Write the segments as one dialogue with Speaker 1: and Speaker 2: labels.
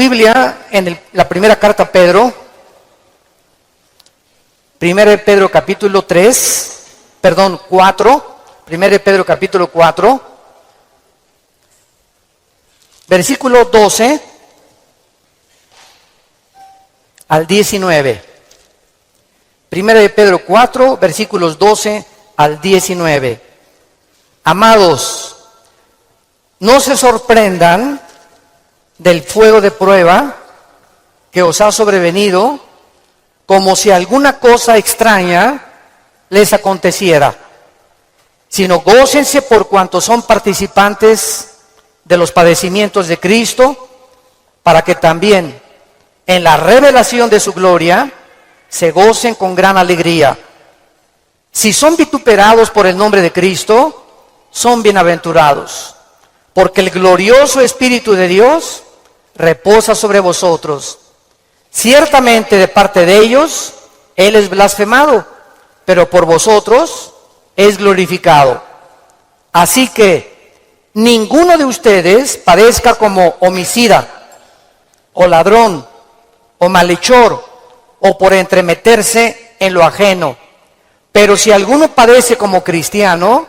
Speaker 1: Biblia en la primera carta a Pedro, 1 de Pedro capítulo 4, 1 de Pedro capítulo 4, versículo 12 al 19. 1 de Pedro 4, versículos 12 al 19. Amados, no se sorprendan del fuego de prueba que os ha sobrevenido, como si alguna cosa extraña les aconteciera, sino gócense por cuanto son participantes de los padecimientos de Cristo, para que también en la revelación de su gloria se gocen con gran alegría. Si son vituperados por el nombre de Cristo, son bienaventurados, porque el glorioso Espíritu de Dios reposa sobre vosotros. Ciertamente de parte de ellos, Él es blasfemado, pero por vosotros es glorificado. Así que ninguno de ustedes padezca como homicida, o ladrón, o malhechor, o por entremeterse en lo ajeno. Pero si alguno padece como cristiano,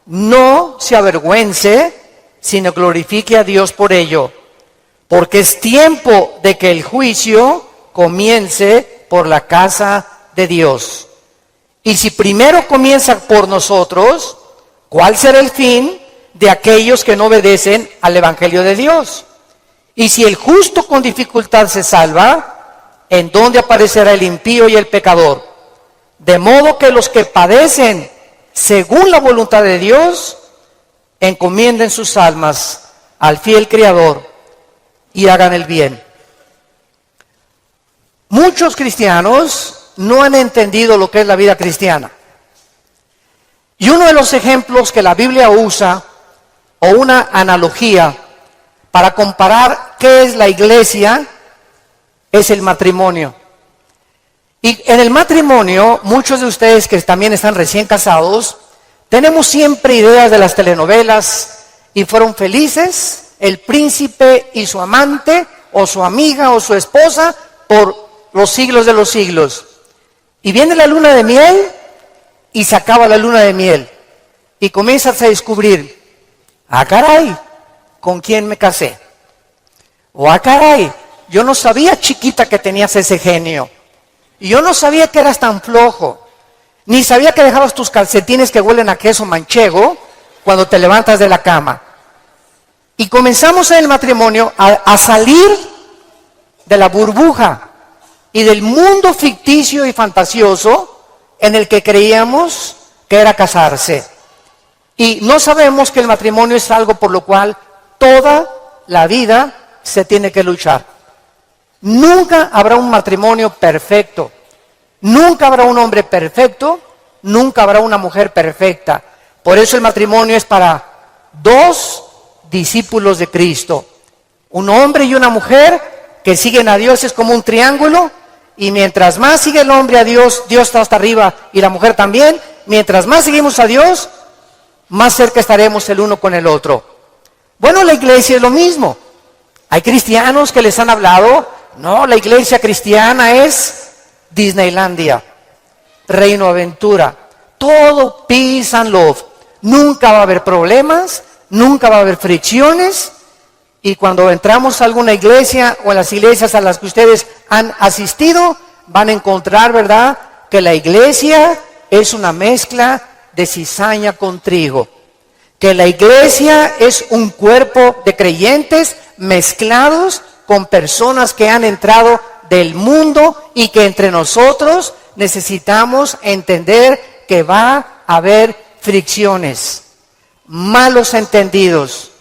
Speaker 1: no se avergüence, sino glorifique a Dios por ello. Porque es tiempo de que el juicio comience por la casa de Dios. Y si primero comienza por nosotros, ¿cuál será el fin de aquellos que no obedecen al Evangelio de Dios? Y si el justo con dificultad se salva, ¿en dónde aparecerá el impío y el pecador? De modo que los que padecen según la voluntad de Dios, encomienden sus almas al fiel Creador y hagan el bien. Muchos cristianos no han entendido lo que es la vida cristiana. Y uno de los ejemplos que la Biblia usa, o una analogía para comparar qué es la iglesia, es el matrimonio. Y en el matrimonio, muchos de ustedes que también están recién casados, tenemos siempre ideas de las telenovelas, y fueron felices el príncipe y su amante, o su amiga, o su esposa, por los siglos de los siglos. Y viene la luna de miel, y se acaba la luna de miel. Y comienzas a descubrir, ah caray, ¿con quién me casé? O ah caray, yo no sabía, chiquita, que tenías ese genio. Y yo no sabía que eras tan flojo. Ni sabía que dejabas tus calcetines que huelen a queso manchego cuando te levantas de la cama. Y comenzamos en el matrimonio a salir de la burbuja y del mundo ficticio y fantasioso en el que creíamos que era casarse. Y no sabemos que el matrimonio es algo por lo cual toda la vida se tiene que luchar. Nunca habrá un matrimonio perfecto. Nunca habrá un hombre perfecto. Nunca habrá una mujer perfecta. Por eso el matrimonio es para dos discípulos de Cristo. Un hombre y una mujer que siguen a Dios, es como un triángulo. Y mientras más sigue el hombre a Dios, Dios está hasta arriba y la mujer también. Mientras más seguimos a Dios, más cerca estaremos el uno con el otro. Bueno, la iglesia es lo mismo. Hay cristianos que les han hablado, no, la iglesia cristiana es Disneylandia, Reino Aventura, todo peace and love. Nunca va a haber problemas, nunca va a haber fricciones. Y cuando entramos a alguna iglesia o en las iglesias a las que ustedes han asistido, van a encontrar, ¿verdad?, que la iglesia es una mezcla de cizaña con trigo. Que la iglesia es un cuerpo de creyentes mezclados con personas que han entrado del mundo y que entre nosotros necesitamos entender que va a haber fricciones, malos entendidos,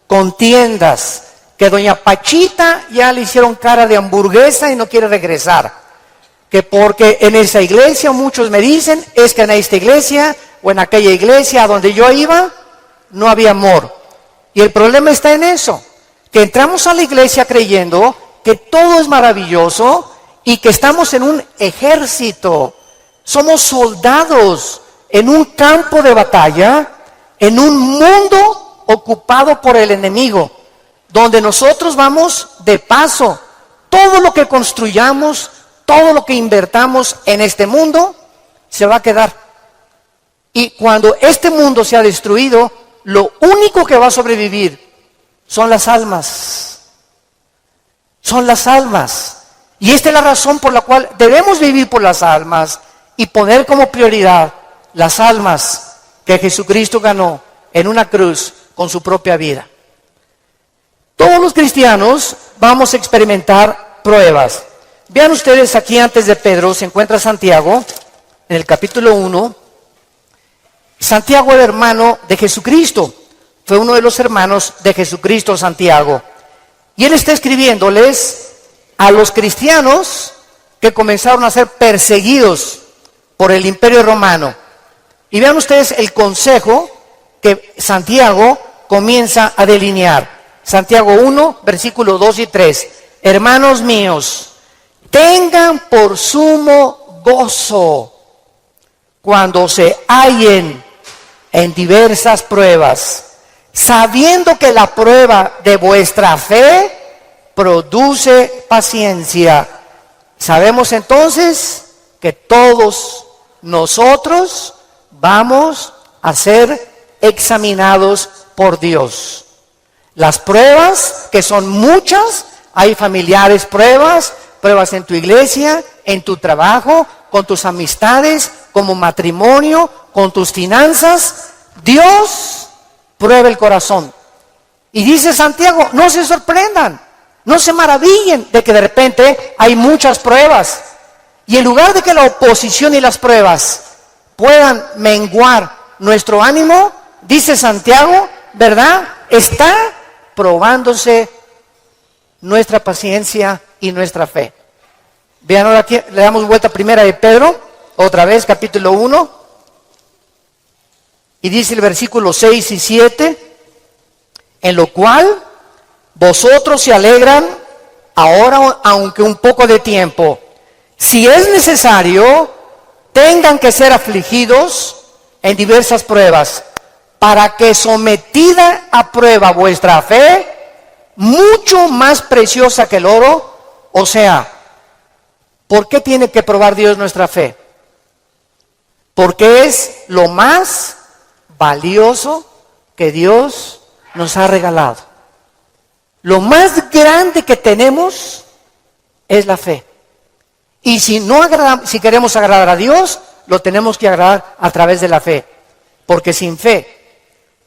Speaker 1: contiendas, que doña Pachita ya le hicieron cara de hamburguesa y no quiere regresar. Que porque en esa iglesia, muchos me dicen, es que en esta iglesia o en aquella iglesia a donde yo iba, no había amor. Y el problema está en eso, que entramos a la iglesia creyendo que todo es maravilloso y que estamos en un ejército. Somos soldados en un campo de batalla, en un mundo ocupado por el enemigo. donde nosotros vamos de paso. Todo lo que construyamos, todo lo que invertamos en este mundo, se va a quedar. Y cuando este mundo sea destruido, lo único que va a sobrevivir son las almas. Son las almas. Y esta es la razón por la cual debemos vivir por las almas y poner como prioridad las almas que Jesucristo ganó en una cruz con su propia vida. Todos los cristianos vamos a experimentar pruebas. Vean ustedes aquí antes de Pedro se encuentra Santiago en el capítulo 1. Santiago era hermano de Jesucristo. Fue uno de los hermanos de Jesucristo, Santiago. Y él está escribiéndoles a los cristianos que comenzaron a ser perseguidos por el Imperio Romano. Y vean ustedes el consejo que Santiago comienza a delinear. Santiago 1, versículos 2 y 3. Hermanos míos, tengan por sumo gozo cuando se hallen en diversas pruebas, sabiendo que la prueba de vuestra fe produce paciencia. Sabemos entonces que todos nosotros vamos a ser examinados por Dios. Las pruebas, que son muchas, hay familiares pruebas, pruebas en tu iglesia, en tu trabajo, con tus amistades, como matrimonio, con tus finanzas. Dios prueba el corazón. Y dice Santiago, no se sorprendan, no se maravillen de que de repente hay muchas pruebas. Y en lugar de que la oposición y las pruebas puedan menguar nuestro ánimo, dice Santiago, ¿verdad? Está probándose nuestra paciencia y nuestra fe. Vean ahora aquí, le damos vuelta a primera de Pedro, otra vez, capítulo 1. Y dice el versículo 6 y 7, en lo cual vosotros se alegran ahora, aunque un poco de tiempo. Si es necesario, tengan que ser afligidos en diversas pruebas, para que sometida a prueba vuestra fe, mucho más preciosa que el oro, o sea, ¿por qué tiene que probar Dios nuestra fe? Porque es lo más valioso que Dios nos ha regalado. Lo más grande que tenemos es la fe. Y si queremos agradar a Dios, lo tenemos que agradar a través de la fe. Porque sin fe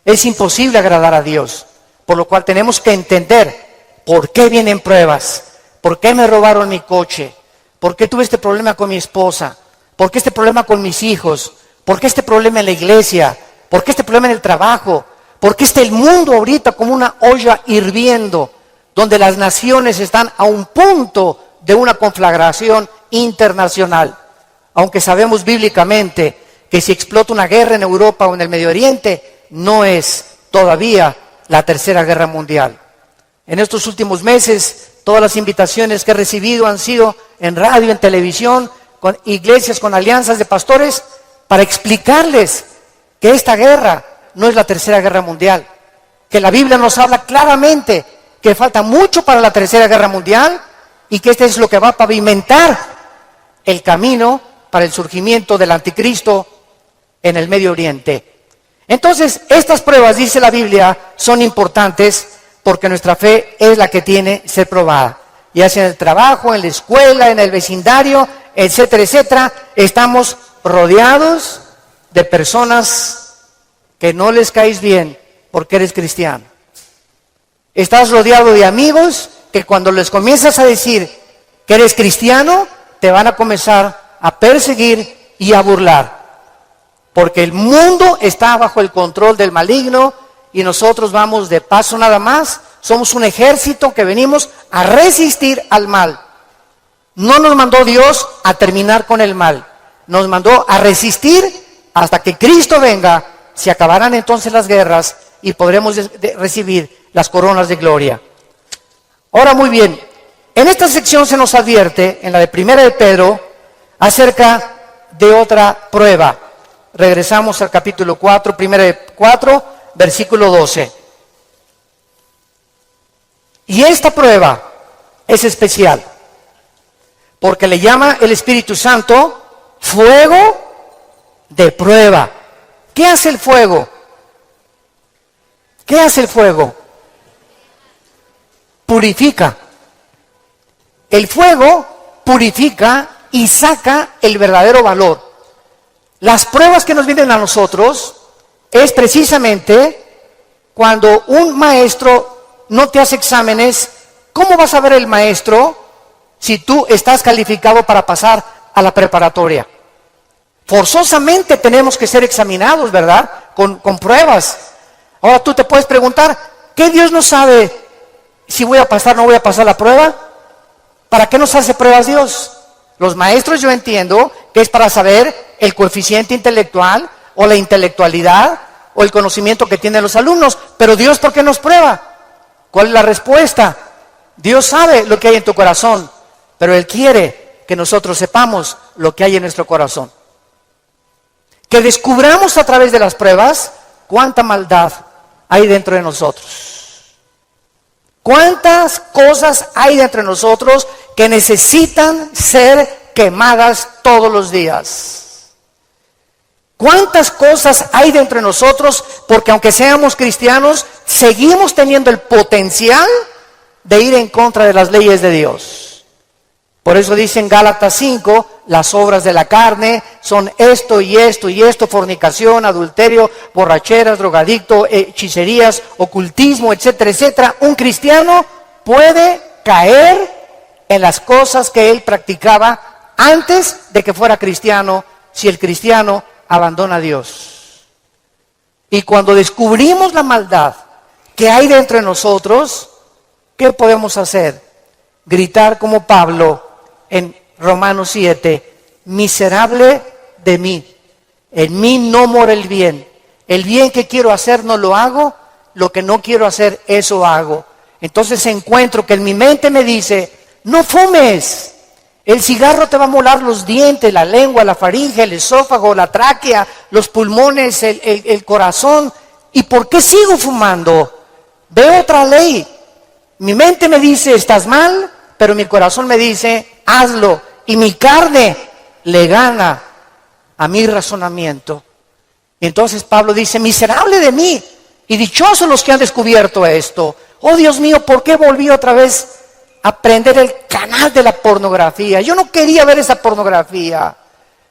Speaker 1: es imposible agradar a Dios. Por lo cual tenemos que entender por qué vienen pruebas, por qué me robaron mi coche, por qué tuve este problema con mi esposa, por qué este problema con mis hijos, por qué este problema en la iglesia, por qué este problema en el trabajo, por qué está el mundo ahorita como una olla hirviendo, donde las naciones están a un punto de una conflagración internacional. Aunque sabemos bíblicamente que si explota una guerra en Europa o en el Medio Oriente, no es todavía la tercera guerra mundial. En estos últimos meses, todas las invitaciones que he recibido han sido en radio, en televisión, con iglesias, con alianzas de pastores, para explicarles que esta guerra no es la tercera guerra mundial, que la Biblia nos habla claramente que falta mucho para la tercera guerra mundial y que este es lo que va a pavimentar el camino para el surgimiento del anticristo en el Medio Oriente. Entonces, estas pruebas, dice la Biblia, son importantes porque nuestra fe es la que tiene que ser probada. Ya sea en el trabajo, en la escuela, en el vecindario, etcétera, etcétera, estamos rodeados de personas que no les caes bien porque eres cristiano. Estás rodeado de amigos que cuando les comienzas a decir que eres cristiano, te van a comenzar a perseguir y a burlar. Porque el mundo está bajo el control del maligno y nosotros vamos de paso nada más. Somos un ejército que venimos a resistir al mal. No nos mandó Dios a terminar con el mal. Nos mandó a resistir hasta que Cristo venga. Se acabarán entonces las guerras y podremos recibir las coronas de gloria. Ahora muy bien, en esta sección se nos advierte, en la de primera de Pedro, acerca de otra prueba. Regresamos al capítulo 4, primera de 4, versículo 12. Y esta prueba es especial, porque le llama el Espíritu Santo fuego de prueba. ¿Qué hace el fuego? ¿Qué hace el fuego? Purifica. El fuego purifica y saca el verdadero valor. Las pruebas que nos vienen a nosotros es precisamente cuando un maestro no te hace exámenes. ¿Cómo vas a ver el maestro si tú estás calificado para pasar a la preparatoria? Forzosamente tenemos que ser examinados, ¿verdad? Con pruebas. Ahora tú te puedes preguntar, ¿qué Dios no sabe si voy a pasar o no voy a pasar la prueba? ¿Para qué nos hace pruebas Dios? Los maestros, yo entiendo que es para saber el coeficiente intelectual o la intelectualidad o el conocimiento que tienen los alumnos. Pero Dios, ¿por qué nos prueba? ¿Cuál es la respuesta? Dios sabe lo que hay en tu corazón, pero Él quiere que nosotros sepamos lo que hay en nuestro corazón. Que descubramos a través de las pruebas cuánta maldad hay dentro de nosotros. Cuántas cosas hay dentro de nosotros que necesitan ser quemadas todos los días. Cuántas cosas hay dentro de nosotros, porque aunque seamos cristianos, seguimos teniendo el potencial de ir en contra de las leyes de Dios. Por eso dice en Gálatas 5, las obras de la carne son esto y esto y esto: fornicación, adulterio, borracheras, drogadicto, hechicerías, ocultismo, etcétera, etcétera. Un cristiano puede caer en las cosas que él practicaba antes de que fuera cristiano, si el cristiano abandona a Dios. Y cuando descubrimos la maldad que hay dentro de nosotros, ¿qué podemos hacer? Gritar como Pablo en Romanos 7, miserable de mí, en mí no mora el bien que quiero hacer no lo hago, lo que no quiero hacer eso hago. Entonces encuentro que en mi mente me dice, no fumes, el cigarro te va a molar los dientes, la lengua, la faringe, el esófago, la tráquea, los pulmones, el corazón. ¿Y por qué sigo fumando? Veo otra ley. Mi mente me dice, estás mal, pero mi corazón me dice, hazlo. Y mi carne le gana a mi razonamiento. Y entonces Pablo dice, miserable de mí, y dichosos los que han descubierto esto. Oh Dios mío, ¿por qué volví otra vez a prender el canal de la pornografía? Yo no quería ver esa pornografía.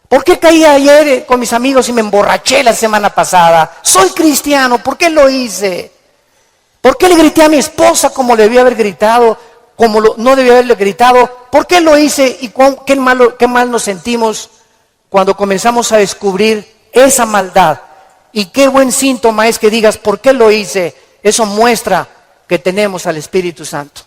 Speaker 1: ¿Por qué caí ayer con mis amigos y me emborraché la semana pasada? Soy cristiano, ¿por qué lo hice? ¿Por qué le grité a mi esposa como le debía haber gritado? No debía haberle gritado. ¿Por qué lo hice? Y qué mal nos sentimos cuando comenzamos a descubrir esa maldad. Y qué buen síntoma es que digas, ¿por qué lo hice? Eso muestra que tenemos al Espíritu Santo,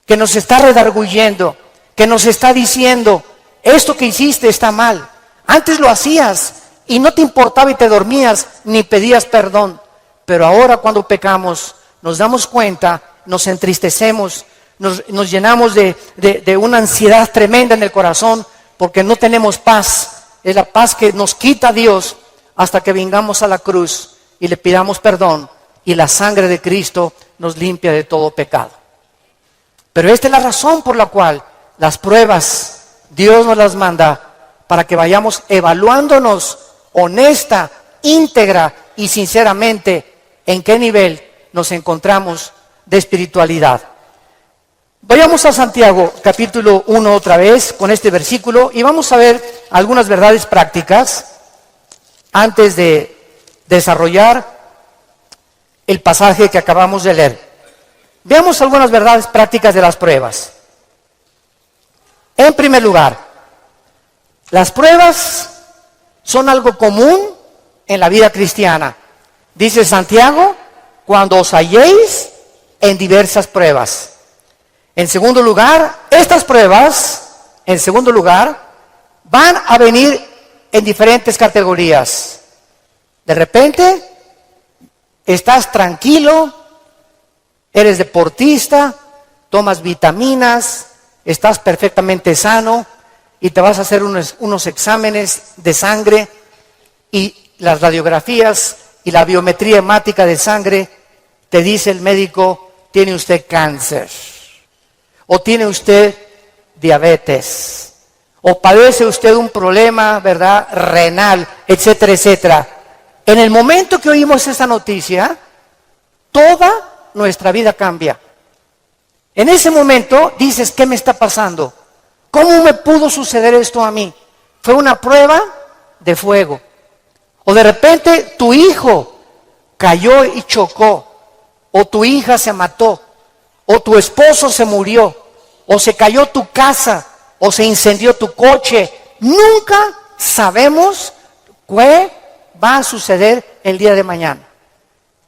Speaker 1: que nos está redarguyendo, que nos está diciendo, esto que hiciste está mal. Antes lo hacías y no te importaba y te dormías ni pedías perdón. Pero ahora cuando pecamos nos damos cuenta, nos entristecemos, nos llenamos de una ansiedad tremenda en el corazón porque no tenemos paz. Es la paz que nos quita Dios hasta que vengamos a la cruz y le pidamos perdón y la sangre de Cristo nos limpia de todo pecado. Pero esta es la razón por la cual las pruebas Dios nos las manda, para que vayamos evaluándonos honesta, íntegra y sinceramente en qué nivel nos encontramos de espiritualidad. Vayamos a Santiago capítulo 1 otra vez con este versículo y vamos a ver algunas verdades prácticas antes de desarrollar el pasaje que acabamos de leer. Veamos algunas verdades prácticas de las pruebas. En primer lugar, las pruebas son algo común en la vida cristiana. Dice Santiago, cuando os halléis en diversas pruebas. En segundo lugar, estas pruebas, van a venir en diferentes categorías. De repente, estás tranquilo, eres deportista, tomas vitaminas, estás perfectamente sano y te vas a hacer unos exámenes de sangre y las radiografías y la biometría hemática de sangre, te dice el médico, tiene usted cáncer, o tiene usted diabetes, o padece usted un problema, ¿verdad?, renal, etcétera, etcétera. En el momento que oímos esa noticia, toda nuestra vida cambia. En ese momento dices, ¿qué me está pasando? ¿Cómo me pudo suceder esto a mí? Fue una prueba de fuego. O de repente tu hijo cayó y chocó, o tu hija se mató, o tu esposo se murió, o se cayó tu casa, o se incendió tu coche. Nunca sabemos qué va a suceder el día de mañana.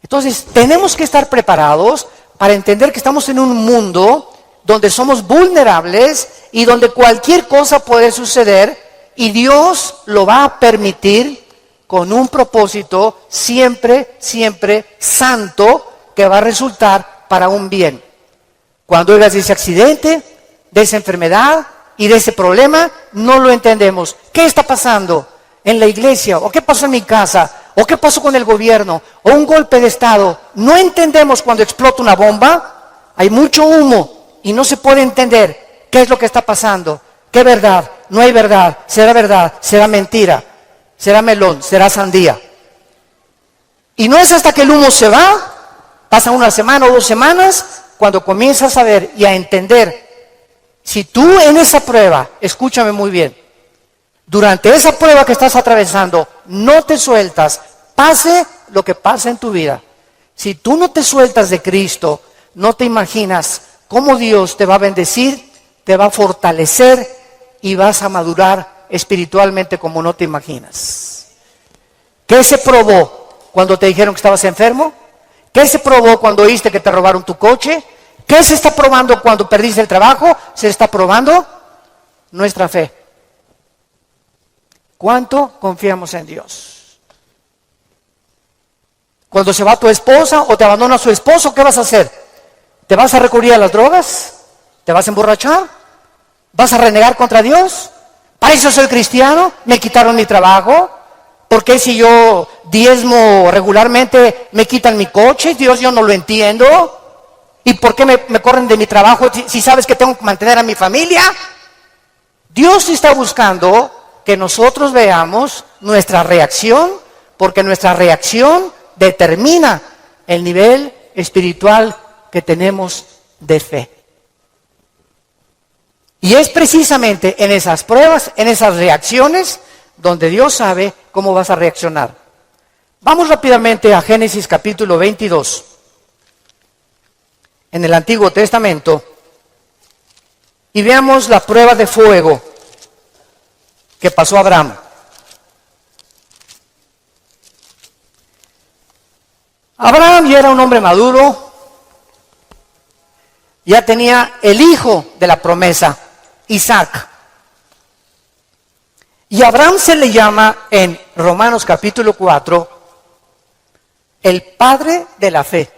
Speaker 1: Entonces tenemos que estar preparados para entender que estamos en un mundo donde somos vulnerables y donde cualquier cosa puede suceder, y Dios lo va a permitir con un propósito siempre, siempre santo, que va a resultar para un bien. Cuando oigas de ese accidente, de esa enfermedad y de ese problema, no lo entendemos. ¿Qué está pasando en la iglesia? ¿O qué pasó en mi casa? ¿O qué pasó con el gobierno? ¿O un golpe de estado? No entendemos cuando explota una bomba. Hay mucho humo y no se puede entender qué es lo que está pasando. ¿Qué verdad? No hay verdad. ¿Será mentira? ¿Será melón? ¿Será sandía? Y no es hasta que el humo se va, pasa una semana o 2 semanas, cuando comienzas a ver y a entender. Si tú en esa prueba, escúchame muy bien, durante esa prueba que estás atravesando, no te sueltas, pase lo que pase en tu vida. Si tú no te sueltas de Cristo, no te imaginas cómo Dios te va a bendecir, te va a fortalecer y vas a madurar espiritualmente como no te imaginas. ¿Qué se probó cuando te dijeron que estabas enfermo? ¿Qué se probó cuando oíste que te robaron tu coche? ¿Qué se está probando cuando perdiste el trabajo? Se está probando nuestra fe. ¿Cuánto confiamos en Dios? Cuando se va tu esposa o te abandona su esposo, ¿qué vas a hacer? ¿Te vas a recurrir a las drogas? ¿Te vas a emborrachar? ¿Vas a renegar contra Dios? ¿Para eso soy cristiano? ¿Me quitaron mi trabajo? ¿Por qué si yo diezmo regularmente me quitan mi coche? Dios, yo no lo entiendo. ¿Y por qué me corren de mi trabajo si sabes que tengo que mantener a mi familia? Dios está buscando que nosotros veamos nuestra reacción, porque nuestra reacción determina el nivel espiritual que tenemos de fe. Y es precisamente en esas pruebas, en esas reacciones, donde Dios sabe cómo vas a reaccionar. Vamos rápidamente a Génesis capítulo 22. En el Antiguo Testamento, y veamos la prueba de fuego que pasó a Abraham. Abraham ya era un hombre maduro, ya tenía el hijo de la promesa, Isaac. Y a Abraham se le llama en Romanos capítulo 4 el padre de la fe.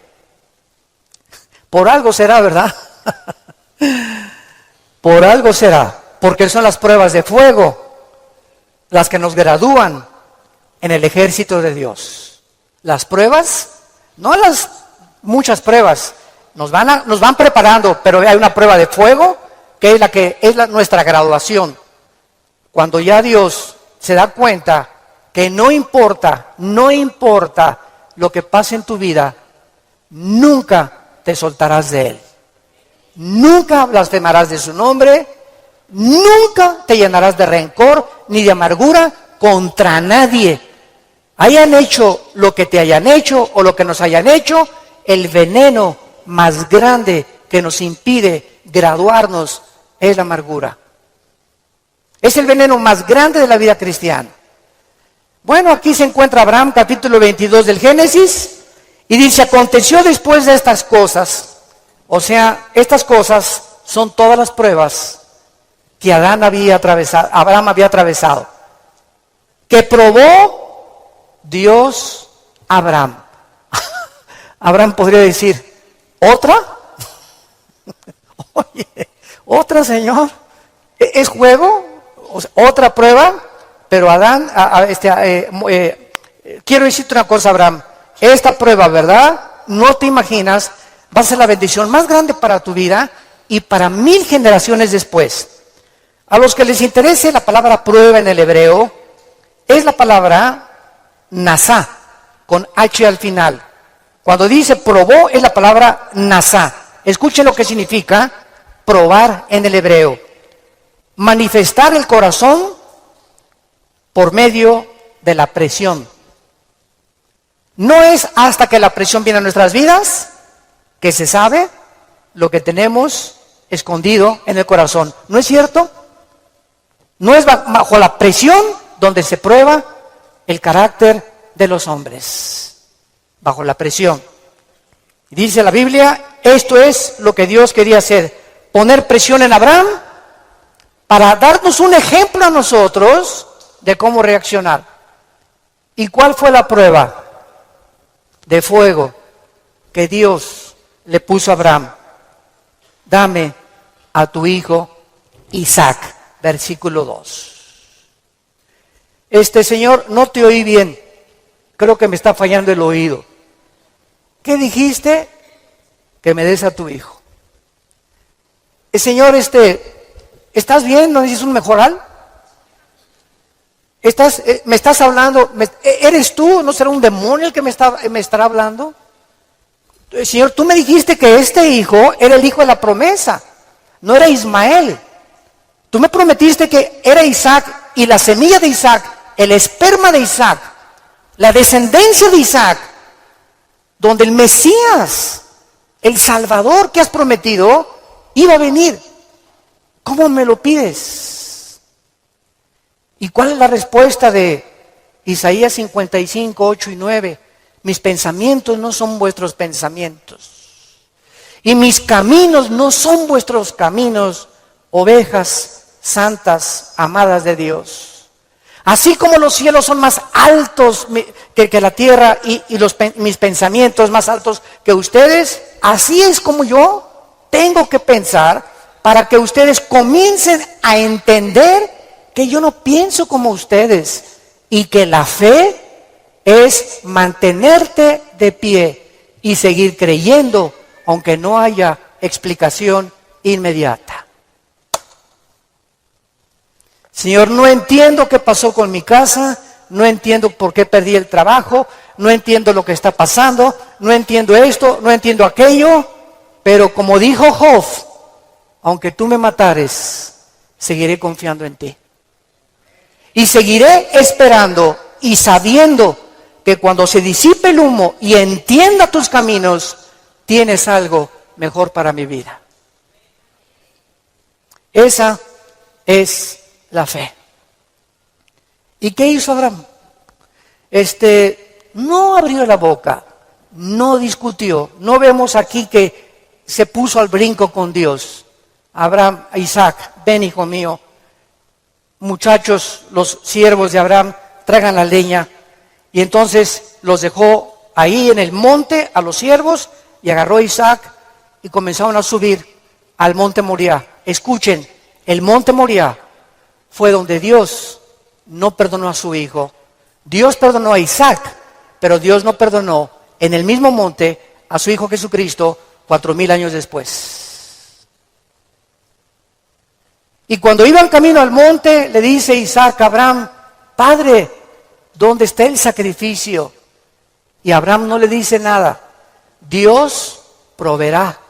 Speaker 1: Por algo será, ¿verdad? Por algo será, porque son las pruebas de fuego las que nos gradúan en el ejército de Dios. Las pruebas, no las muchas pruebas, nos van preparando, pero hay una prueba de fuego que es nuestra graduación. Cuando ya Dios se da cuenta que no importa lo que pase en tu vida, nunca te soltarás de Él. Nunca blasfemarás de su nombre, nunca te llenarás de rencor ni de amargura contra nadie. Hayan hecho lo que te hayan hecho o lo que nos hayan hecho, el veneno más grande que nos impide graduarnos es la amargura. Es el veneno más grande de la vida cristiana. Bueno, aquí se encuentra Abraham, capítulo 22 del Génesis, y dice, aconteció después de estas cosas, o sea, estas cosas son todas las pruebas que Abraham había atravesado, que probó Dios a Abraham. Abraham podría decir, ¿otra? Oye, ¿otra, Señor? ¿Es juego? O sea, ¿otra prueba? Pero Adán, quiero decirte una cosa, Abraham, esta prueba, ¿verdad? No te imaginas va a ser la bendición más grande para tu vida y para 1000 generaciones después. A los que les interese la palabra prueba en el hebreo, es la palabra nasá, con H al final. Cuando dice probó, es la palabra nasá. Escuchen lo que significa probar en el hebreo. Manifestar el corazón por medio de la presión. No es hasta que la presión viene a nuestras vidas que se sabe lo que tenemos escondido en el corazón. ¿No es cierto? No es bajo la presión donde se prueba el carácter de los hombres. Bajo la presión. Dice la Biblia, esto es lo que Dios quería hacer. Poner presión en Abraham para darnos un ejemplo a nosotros de cómo reaccionar. ¿Y cuál fue la prueba? De fuego que Dios le puso a Abraham. Dame a tu hijo Isaac, versículo 2. Señor, no te oí bien, creo que me está fallando el oído. ¿Qué dijiste? Que me des a tu hijo. Señor, ¿estás bien? ¿No necesitas un mejoral? ¿Me estás hablando? ¿Eres tú? ¿No será un demonio el que me estará hablando? Señor, tú me dijiste que este hijo era el hijo de la promesa, no era Ismael. Tú me prometiste que era Isaac y la semilla de Isaac, el esperma de Isaac, la descendencia de Isaac, donde el Mesías, el Salvador que has prometido, iba a venir. ¿Cómo me lo pides? ¿Y cuál es la respuesta de Isaías 55, 8 y 9? Mis pensamientos no son vuestros pensamientos, y mis caminos no son vuestros caminos, ovejas santas, amadas de Dios. Así como los cielos son más altos que la tierra y mis pensamientos más altos que ustedes, así es como yo tengo que pensar para que ustedes comiencen a entender que yo no pienso como ustedes y que la fe es mantenerte de pie y seguir creyendo aunque no haya explicación inmediata. Señor, no entiendo qué pasó con mi casa, no entiendo por qué perdí el trabajo, no entiendo lo que está pasando, no entiendo esto, no entiendo aquello, pero como dijo Job, aunque tú me matares, seguiré confiando en ti. Y seguiré esperando y sabiendo que cuando se disipe el humo y entienda tus caminos, tienes algo mejor para mi vida. Esa es la fe. ¿Y qué hizo Abraham? No abrió la boca, no discutió. No vemos aquí que se puso al brinco con Dios. Abraham, Isaac, ven hijo mío. Muchachos, los siervos de Abraham, traigan la leña. Y entonces los dejó ahí en el monte a los siervos y agarró a Isaac y comenzaron a subir al monte Moriah. Escuchen, el monte Moriah fue donde Dios no perdonó a su hijo. Dios perdonó a Isaac, pero Dios no perdonó en el mismo monte a su hijo Jesucristo 4000 años después. Y cuando iban camino al monte, le dice Isaac a Abraham, Padre, ¿dónde está el sacrificio? Y Abraham no le dice nada. Dios proveerá.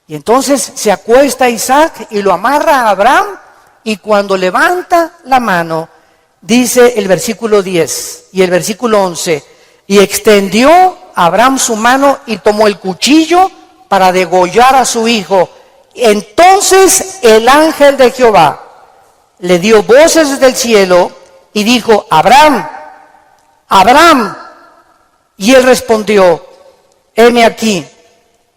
Speaker 1: Y entonces se acuesta Isaac y lo amarra a Abraham, y cuando levanta la mano, dice el versículo 10 y el versículo 11, y extendió Abraham su mano y tomó el cuchillo para degollar a su hijo. Entonces el ángel de Jehová le dio voces desde el cielo y dijo, Abraham, Abraham. Y él respondió, heme aquí.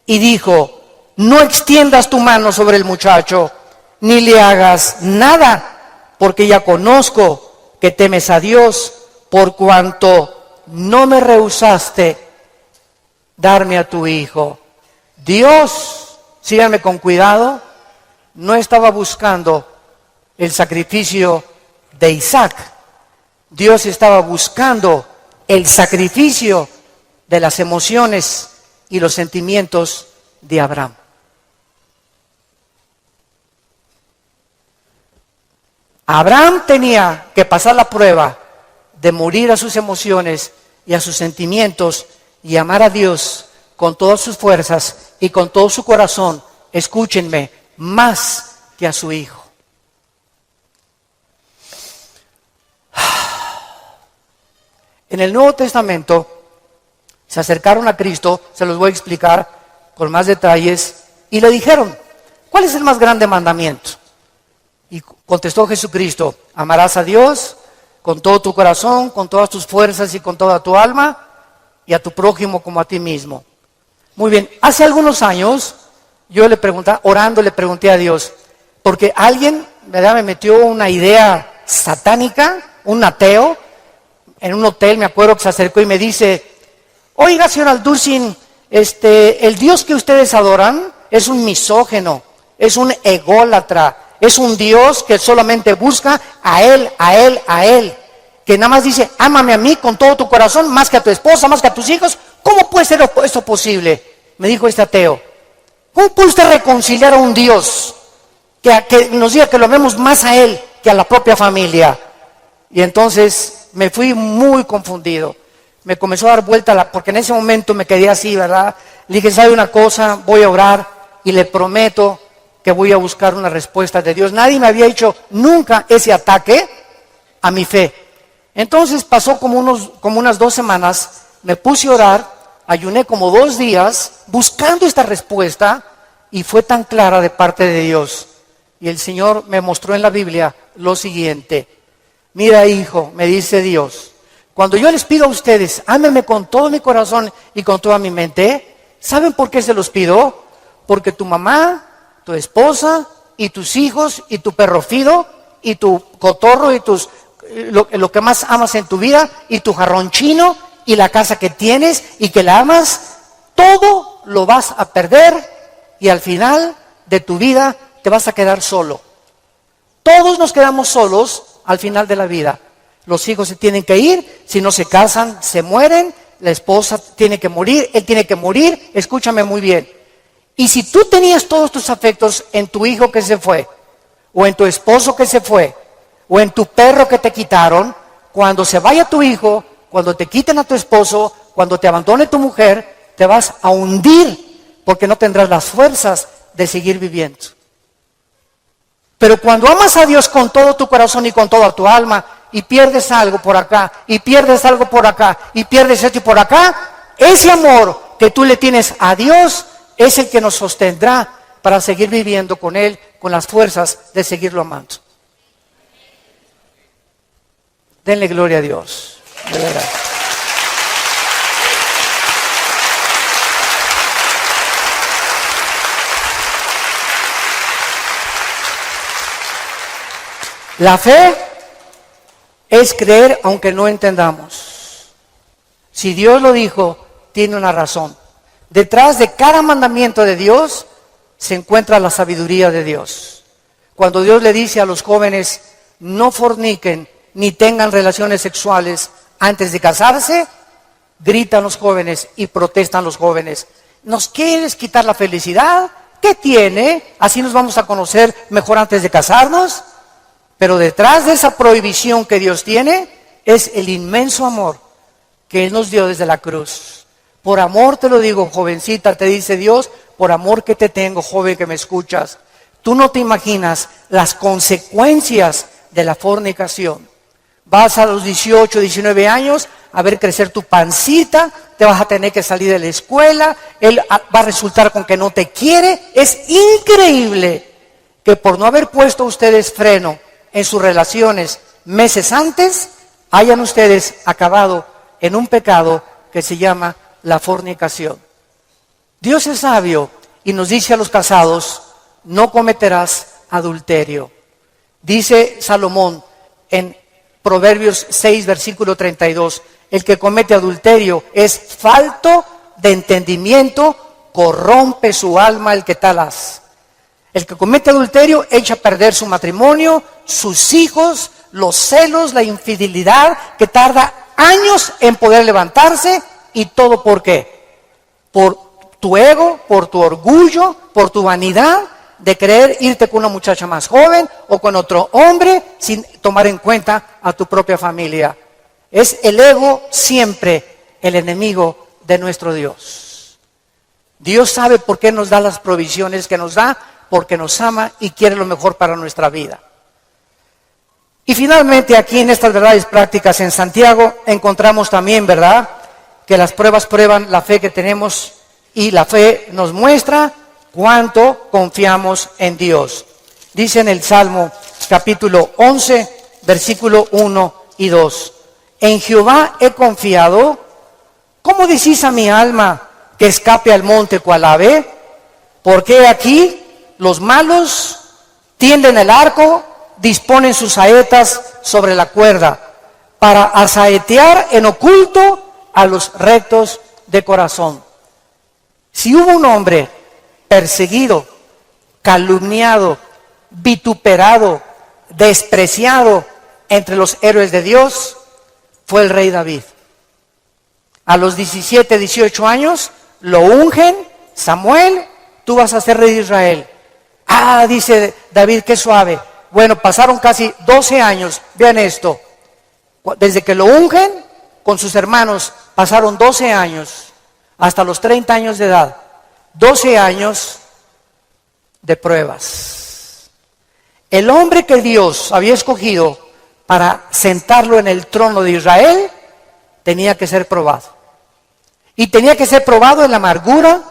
Speaker 1: Y dijo, no extiendas tu mano sobre el muchacho, ni le hagas nada, porque ya conozco que temes a Dios, por cuanto no me rehusaste darme a tu hijo. Dios, síganme con cuidado, no estaba buscando el sacrificio de Isaac. Dios estaba buscando el sacrificio de las emociones y los sentimientos de Abraham. Abraham tenía que pasar la prueba de morir a sus emociones y a sus sentimientos y amar a Dios con todas sus fuerzas y con todo su corazón, escúchenme, más que a su hijo. En el Nuevo Testamento se acercaron a Cristo, se los voy a explicar con más detalles, y le dijeron, ¿cuál es el más grande mandamiento? Y contestó Jesucristo, amarás a Dios con todo tu corazón, con todas tus fuerzas y con toda tu alma, y a tu prójimo como a ti mismo. Muy bien, hace algunos años yo le pregunté, orando le pregunté a Dios, porque alguien, ¿verdad?, me metió una idea satánica, un ateo, en un hotel, me acuerdo que se acercó y me dice, oiga, señor Alducin, el Dios que ustedes adoran es un misógeno, es un ególatra, es un Dios que solamente busca a Él, que nada más dice, ámame a mí con todo tu corazón, más que a tu esposa, más que a tus hijos. ¿Cómo puede ser esto posible? Me dijo este ateo. ¿Cómo puede usted reconciliar a un Dios que nos diga que lo amemos más a Él que a la propia familia? Y entonces me fui muy confundido. Me comenzó a dar vuelta, porque en ese momento me quedé así, ¿verdad? Le dije, ¿sabe una cosa? Voy a orar y le prometo que voy a buscar una respuesta de Dios. Nadie me había hecho nunca ese ataque a mi fe. Entonces pasó como unas 2 semanas, me puse a orar, ayuné como 2 días buscando esta respuesta y fue tan clara de parte de Dios. Y el Señor me mostró en la Biblia lo siguiente. Mira, hijo, me dice Dios, cuando yo les pido a ustedes, ámenme con todo mi corazón y con toda mi mente, ¿saben por qué se los pido? Porque tu mamá, tu esposa y tus hijos y tu perro Fido y tu cotorro y lo que más amas en tu vida y tu jarrón chino y la casa que tienes y que la amas, todo lo vas a perder y al final de tu vida te vas a quedar solo. Todos nos quedamos solos al final de la vida. Los hijos se tienen que ir, si no se casan, se mueren, la esposa tiene que morir, él tiene que morir, escúchame muy bien. Y si tú tenías todos tus afectos en tu hijo que se fue, o en tu esposo que se fue, o en tu perro que te quitaron, cuando se vaya tu hijo, cuando te quiten a tu esposo, cuando te abandone tu mujer, te vas a hundir, porque no tendrás las fuerzas de seguir viviendo. Pero cuando amas a Dios con todo tu corazón y con toda tu alma, y pierdes algo por acá, y pierdes algo por acá, y pierdes esto y por acá, ese amor que tú le tienes a Dios es el que nos sostendrá para seguir viviendo con Él, con las fuerzas de seguirlo amando. Denle gloria a Dios, de verdad. La fe es creer aunque no entendamos. Si Dios lo dijo, tiene una razón. Detrás de cada mandamiento de Dios se encuentra la sabiduría de Dios. Cuando Dios le dice a los jóvenes, no forniquen ni tengan relaciones sexuales antes de casarse, gritan los jóvenes y protestan los jóvenes. ¿Nos quieres quitar la felicidad? ¿Qué tiene? ¿Así nos vamos a conocer mejor antes de casarnos? Pero detrás de esa prohibición que Dios tiene es el inmenso amor que Él nos dio desde la cruz. Por amor te lo digo, jovencita, te dice Dios, por amor que te tengo, joven que me escuchas. Tú no te imaginas las consecuencias de la fornicación. Vas a los 18, 19 años a ver crecer tu pancita, te vas a tener que salir de la escuela, él va a resultar con que no te quiere. Es increíble que por no haber puesto ustedes freno en sus relaciones meses antes, hayan ustedes acabado en un pecado que se llama la fornicación. Dios es sabio y nos dice a los casados, no cometerás adulterio. Dice Salomón en Proverbios 6, versículo 32, el que comete adulterio es falto de entendimiento, corrompe su alma el que tal hace. El que comete adulterio echa a perder su matrimonio, sus hijos, los celos, la infidelidad, que tarda años en poder levantarse, y todo ¿por qué? Por tu ego, por tu orgullo, por tu vanidad de querer irte con una muchacha más joven o con otro hombre sin tomar en cuenta a tu propia familia. Es el ego siempre el enemigo de nuestro Dios. Dios sabe por qué nos da las provisiones que nos da, porque nos ama y quiere lo mejor para nuestra vida. Y finalmente aquí en estas verdades prácticas en Santiago encontramos también, ¿verdad?, que las pruebas prueban la fe que tenemos y la fe nos muestra cuánto confiamos en Dios. Dice en el Salmo capítulo 11, versículo 1 y 2. En Jehová he confiado. ¿Cómo decís a mi alma que escape al monte cual ave? Porque aquí los malos tienden el arco, disponen sus saetas sobre la cuerda, para asaetear en oculto a los rectos de corazón. Si hubo un hombre perseguido, calumniado, vituperado, despreciado entre los héroes de Dios, fue el rey David. A los 17, 18 años lo ungen, Samuel, tú vas a ser rey de Israel. Ah, dice David, qué suave. Bueno, pasaron casi 12 años, vean esto, desde que lo ungen con sus hermanos, pasaron 12 años, hasta los 30 años de edad, 12 años de pruebas. El hombre que Dios había escogido para sentarlo en el trono de Israel, tenía que ser probado. Y tenía que ser probado en la amargura,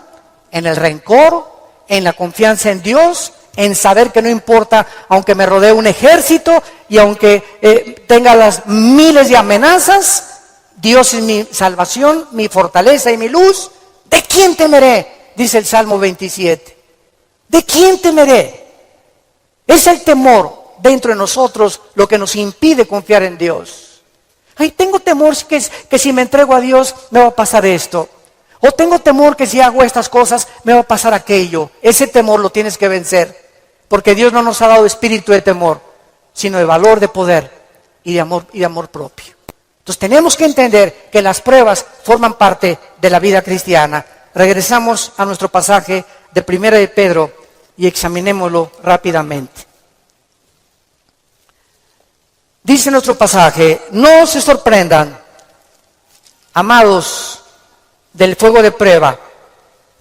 Speaker 1: en el rencor, en la confianza en Dios, en saber que no importa, aunque me rodee un ejército y aunque tenga las miles de amenazas, Dios es mi salvación, mi fortaleza y mi luz. ¿De quién temeré? Dice el Salmo 27. ¿De quién temeré? Es el temor dentro de nosotros lo que nos impide confiar en Dios. Ay, tengo temor que si me entrego a Dios me va a pasar esto. O tengo temor que si hago estas cosas me va a pasar aquello. Ese temor lo tienes que vencer. Porque Dios no nos ha dado espíritu de temor, sino de valor, de poder y de amor propio. Entonces tenemos que entender que las pruebas forman parte de la vida cristiana. Regresamos a nuestro pasaje de 1 de Pedro y examinémoslo rápidamente. Dice nuestro pasaje, no se sorprendan, amados, del fuego de prueba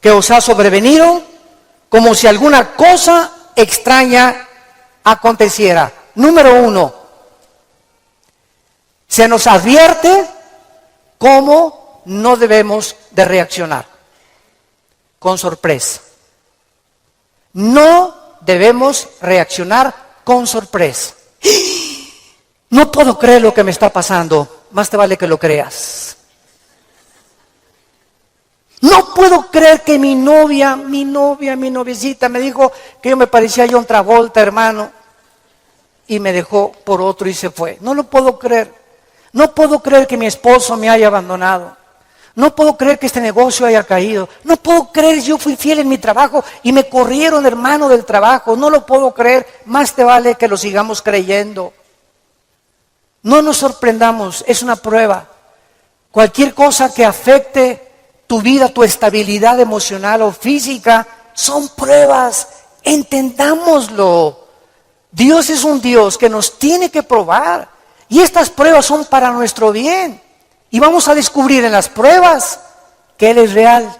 Speaker 1: que os ha sobrevenido, como si alguna cosa extraña aconteciera. Número 1, se nos advierte cómo no debemos de reaccionar. Con sorpresa. No debemos reaccionar con sorpresa. No puedo creer lo que me está pasando. Más te vale que lo creas. No puedo creer que mi noviecita me dijo que yo me parecía a John Travolta, hermano, y me dejó por otro y se fue. No lo puedo creer. No puedo creer que mi esposo me haya abandonado. No puedo creer que este negocio haya caído. No puedo creer, yo fui fiel en mi trabajo y me corrieron, hermano, del trabajo. No lo puedo creer. Más te vale que lo sigamos creyendo. No nos sorprendamos, es una prueba. Cualquier cosa que afecte tu vida, tu estabilidad emocional o física, son pruebas. Entendámoslo. Dios es un Dios que nos tiene que probar. Y estas pruebas son para nuestro bien. Y vamos a descubrir en las pruebas que Él es real,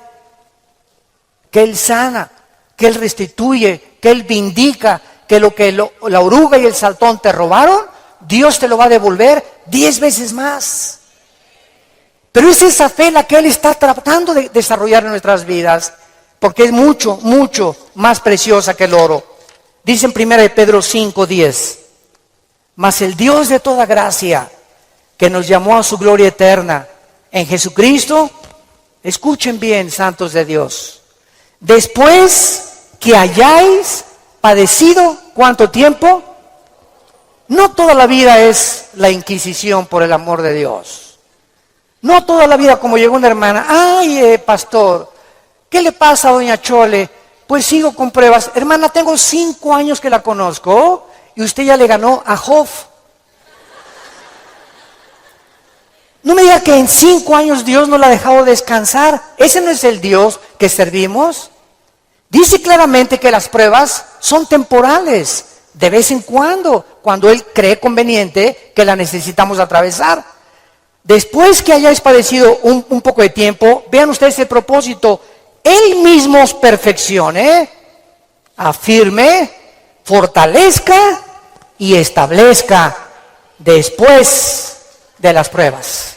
Speaker 1: que Él sana, que Él restituye, que Él vindica, que lo que la oruga y el saltón te robaron, Dios te lo va a devolver 10 veces más. Pero es esa fe la que Él está tratando de desarrollar en nuestras vidas, porque es mucho, mucho más preciosa que el oro. Dice en 1 de Pedro 5:10, mas el Dios de toda gracia, que nos llamó a su gloria eterna en Jesucristo, escuchen bien, santos de Dios, después que hayáis padecido, ¿cuánto tiempo? No toda la vida es la Inquisición, por el amor de Dios. No toda la vida como llegó una hermana, ay, pastor, ¿qué le pasa a doña Chole? Pues sigo con pruebas. Hermana, tengo 5 años que la conozco y usted ya le ganó a Job. No me diga que en 5 años Dios no la ha dejado descansar. Ese no es el Dios que servimos. Dice claramente que las pruebas son temporales, de vez en cuando Él cree conveniente que la necesitamos atravesar. Después que hayáis padecido un poco de tiempo, vean ustedes el propósito. Él mismo os perfeccione, afirme, fortalezca y establezca después de las pruebas.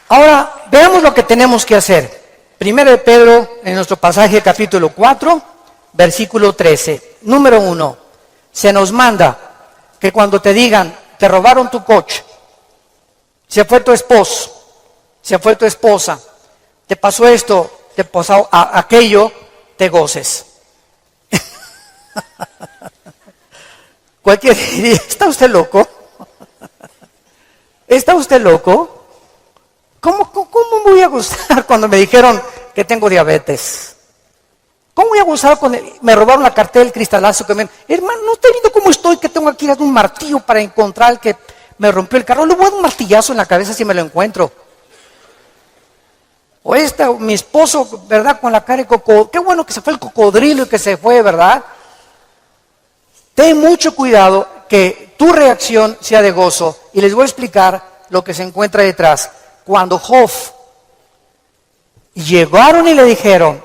Speaker 1: Ahora, veamos lo que tenemos que hacer. Primero de Pedro, en nuestro pasaje capítulo 4, versículo 13. Número 1, se nos manda que cuando te digan, te robaron tu coche, se fue tu esposo, se fue tu esposa, te pasó esto, te pasó aquello, te goces. Cualquier diría, ¿está usted loco? ¿Está usted loco? ¿Cómo me voy a gozar cuando me dijeron que tengo diabetes? ¿Cómo voy a gozar cuando me robaron la cartera del cristalazo? Hermano, ¿no está viendo cómo estoy? Que tengo aquí un martillo para encontrar el que me rompió el carro. Le voy a dar un martillazo en la cabeza si me lo encuentro. O mi esposo, ¿verdad? Con la cara de cocodrilo. Qué bueno que se fue el cocodrilo y que se fue, ¿verdad? Ten mucho cuidado que tu reacción sea de gozo. Y les voy a explicar lo que se encuentra detrás. Cuando Job llegaron y le dijeron,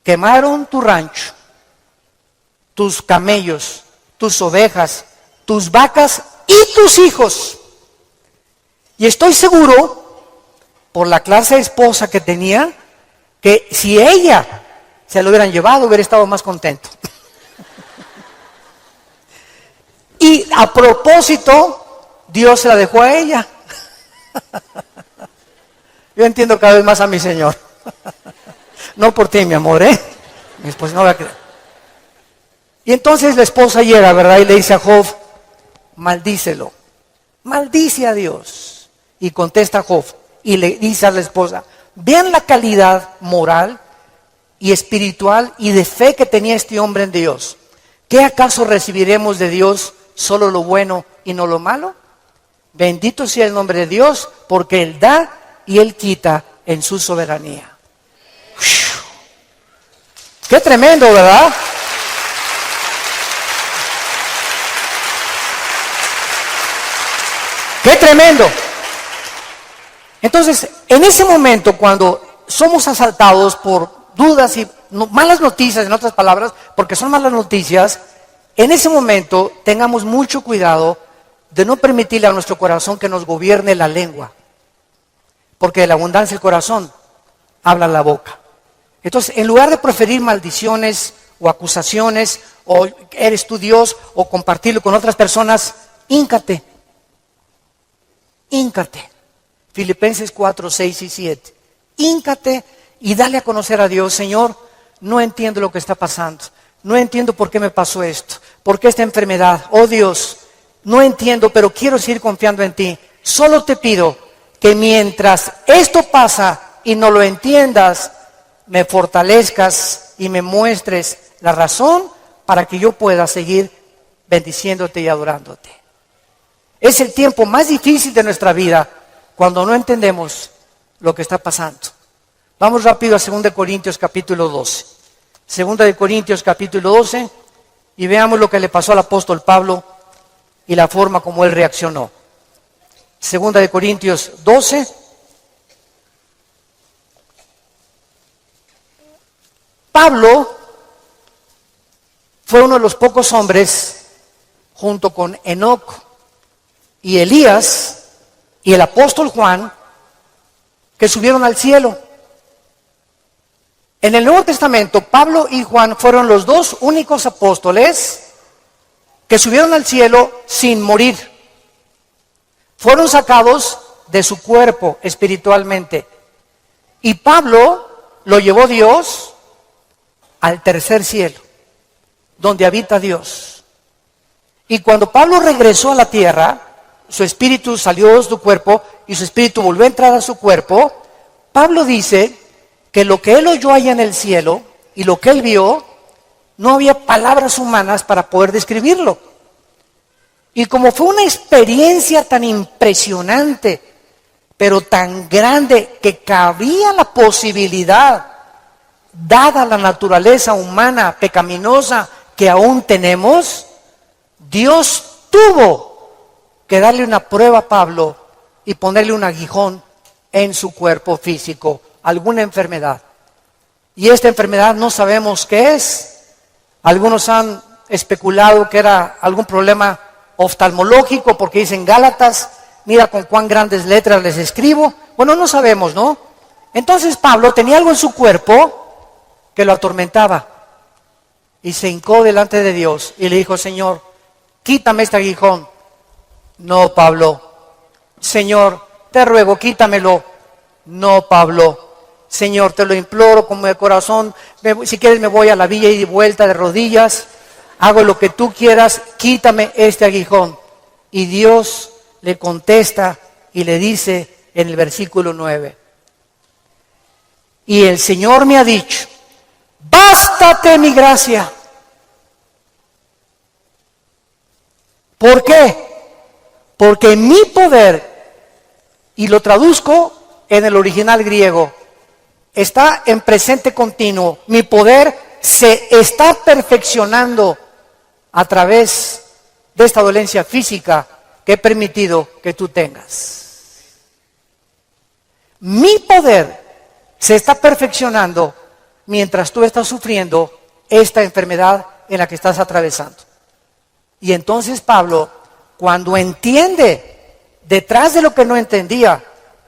Speaker 1: quemaron tu rancho, tus camellos, tus ovejas, tus vacas y tus hijos. Y estoy seguro, por la clase de esposa que tenía, que si ella se lo hubieran llevado, hubiera estado más contento. Y a propósito, Dios se la dejó a ella. Yo entiendo cada vez más a mi Señor. No por ti, mi amor, mi esposa no va a creer. Y entonces la esposa llega, ¿verdad? Y le dice a Job, maldícelo, maldice a Dios. Y contesta Job y le dice a la esposa, vean la calidad moral y espiritual y de fe que tenía este hombre en Dios. ¿Qué acaso recibiremos de Dios solo lo bueno y no lo malo? Bendito sea el nombre de Dios, porque Él da y Él quita en su soberanía. ¡Qué tremendo!, ¿verdad? ¡Qué tremendo! Entonces, en ese momento, cuando somos asaltados por dudas y malas noticias, en otras palabras, porque son malas noticias, en ese momento tengamos mucho cuidado de no permitirle a nuestro corazón que nos gobierne la lengua. Porque de la abundancia del corazón habla la boca. Entonces, en lugar de proferir maldiciones o acusaciones, o eres tú Dios, o compartirlo con otras personas, híncate. Filipenses 4, 6 y 7. Híncate y dale a conocer a Dios. Señor, no entiendo lo que está pasando. No entiendo por qué me pasó esto. ¿Por qué esta enfermedad? Oh Dios, no entiendo, pero quiero seguir confiando en ti. Solo te pido que mientras esto pasa y no lo entiendas, me fortalezcas y me muestres la razón para que yo pueda seguir bendiciéndote y adorándote. Es el tiempo más difícil de nuestra vida cuando no entendemos lo que está pasando. Vamos rápido a 2 Corintios capítulo 12. 2 Corintios capítulo 12 y veamos lo que le pasó al apóstol Pablo y la forma como él reaccionó. 2 Corintios 12. Pablo fue uno de los pocos hombres, junto con Enoc y Elías y el apóstol Juan, que subieron al cielo. En el Nuevo Testamento, Pablo y Juan fueron los dos únicos apóstoles que subieron al cielo sin morir. Fueron sacados de su cuerpo espiritualmente. Y Pablo lo llevó Dios al tercer cielo, donde habita Dios. Y cuando Pablo regresó a la tierra, su espíritu salió de su cuerpo y su espíritu volvió a entrar a su cuerpo. Pablo dice que lo que él oyó allá en el cielo y lo que él vio, no había palabras humanas para poder describirlo. Y como fue una experiencia tan impresionante, pero tan grande, que cabía la posibilidad, dada la naturaleza humana pecaminosa que aún tenemos, Dios tuvo que darle una prueba a Pablo y ponerle un aguijón en su cuerpo físico, alguna enfermedad. Y esta enfermedad no sabemos qué es. Algunos han especulado que era algún problema oftalmológico, porque dicen Gálatas, mira con cuán grandes letras les escribo. Bueno, no sabemos, ¿no? Entonces Pablo tenía algo en su cuerpo que lo atormentaba. Y se hincó delante de Dios y le dijo, Señor, quítame este aguijón. No, Pablo. Señor, te ruego, quítamelo. No, Pablo. Señor, te lo imploro con mi corazón. Si quieres me voy a la villa y de vuelta de rodillas. Hago lo que tú quieras, quítame este aguijón. Y Dios le contesta y le dice en el versículo 9. Y el Señor me ha dicho, bástate mi gracia. ¿Por qué? Porque mi poder, y lo traduzco en el original griego, está en presente continuo. Mi poder se está perfeccionando a través de esta dolencia física que he permitido que tú tengas. Mi poder se está perfeccionando mientras tú estás sufriendo esta enfermedad en la que estás atravesando. Y entonces Pablo, cuando entiende, detrás de lo que no entendía,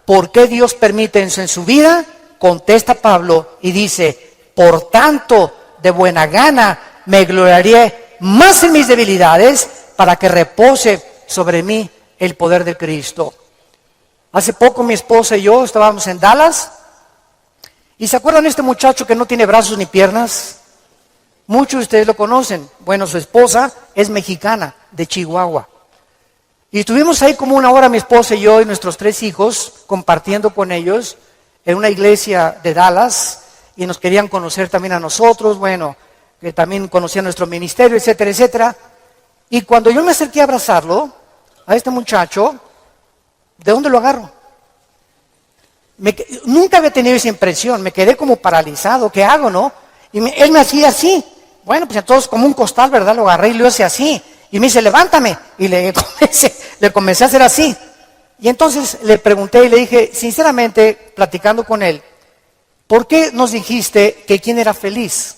Speaker 1: por qué Dios permite eso en su vida, contesta Pablo y dice, por tanto, de buena gana me gloriaré más en mis debilidades para que repose sobre mí el poder de Cristo. Hace poco mi esposa y yo estábamos en Dallas y ¿se acuerdan de este muchacho que no tiene brazos ni piernas? Muchos de ustedes lo conocen. Bueno, su esposa es mexicana, de Chihuahua. Y estuvimos ahí como una hora mi esposa y yo y nuestros 3 hijos compartiendo con ellos en una iglesia de Dallas y nos querían conocer también a nosotros, bueno, que también conocían nuestro ministerio, etcétera, etcétera. Y cuando yo me acerqué a abrazarlo, a este muchacho, ¿de dónde lo agarro? Nunca había tenido esa impresión, me quedé como paralizado, ¿qué hago, no? Y él me hacía así, bueno, pues entonces como un costal, ¿verdad? Lo agarré y lo hice así, y me dice, levántame, y le comencé a hacer así. Y entonces le pregunté y le dije, sinceramente, platicando con él, ¿por qué nos dijiste que quién era feliz?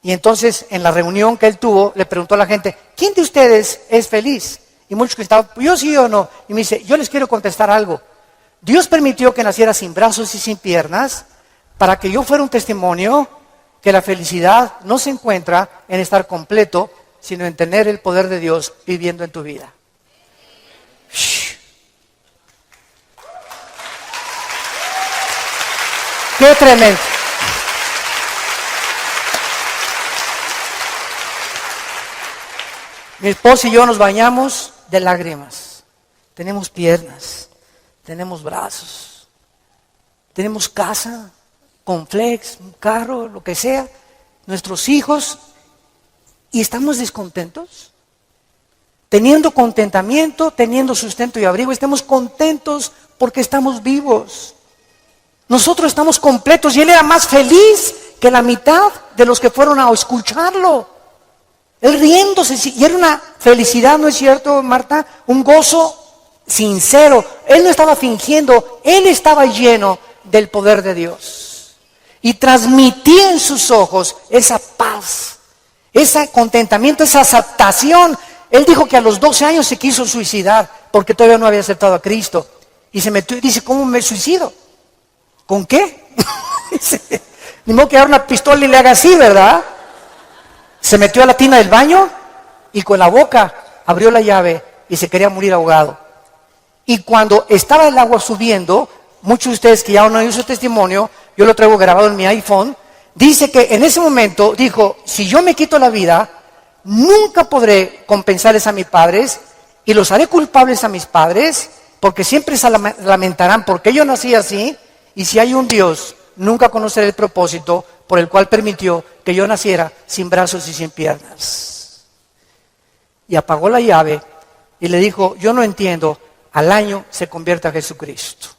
Speaker 1: Y entonces en la reunión que él tuvo, le preguntó a la gente, ¿quién de ustedes es feliz? Y muchos que estaban, yo sí o no. Y me dice, yo les quiero contestar algo. Dios permitió que naciera sin brazos y sin piernas para que yo fuera un testimonio que la felicidad no se encuentra en estar completo, sino en tener el poder de Dios viviendo en tu vida. Shh. ¡Qué tremendo! Mi esposa y yo nos bañamos de lágrimas. Tenemos piernas, tenemos brazos, tenemos casa, Conflex, un carro, lo que sea, nuestros hijos, y estamos descontentos. Teniendo contentamiento, teniendo sustento y abrigo, estamos contentos porque estamos vivos. Nosotros estamos completos y él era más feliz que la mitad de los que fueron a escucharlo. Él riéndose, y era una felicidad, ¿no es cierto, Marta? Un gozo sincero. Él no estaba fingiendo, él estaba lleno del poder de Dios. Y transmitía en sus ojos esa paz, ese contentamiento, esa aceptación. Él dijo que a los 12 años se quiso suicidar porque todavía no había aceptado a Cristo. Y se metió y dice, ¿cómo me suicido? ¿Con qué? Ni modo que agarre una pistola y le haga así, ¿verdad? Se metió a la tina del baño y con la boca abrió la llave y se quería morir ahogado. Y cuando estaba el agua subiendo, muchos de ustedes que ya no han oído su testimonio, yo lo traigo grabado en mi iPhone, dice que en ese momento dijo, si yo me quito la vida, nunca podré compensarles a mis padres y los haré culpables a mis padres porque siempre se lamentarán porque yo nací así y si hay un Dios, nunca conoceré el propósito por el cual permitió que yo naciera sin brazos y sin piernas. Y apagó la llave y le dijo, yo no entiendo, al año se convierte a Jesucristo.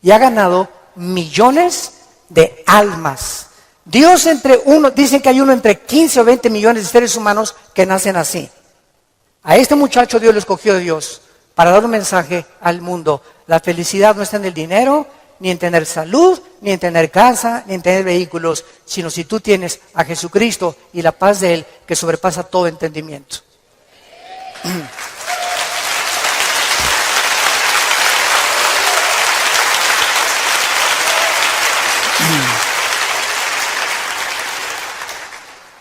Speaker 1: Y ha ganado millones de almas. Dios dicen que hay uno entre 15 o 20 millones de seres humanos que nacen así. A este muchacho Dios lo escogió Dios para dar un mensaje al mundo. La felicidad no está en el dinero, ni en tener salud, ni en tener casa, ni en tener vehículos, sino si tú tienes a Jesucristo y la paz de Él que sobrepasa todo entendimiento.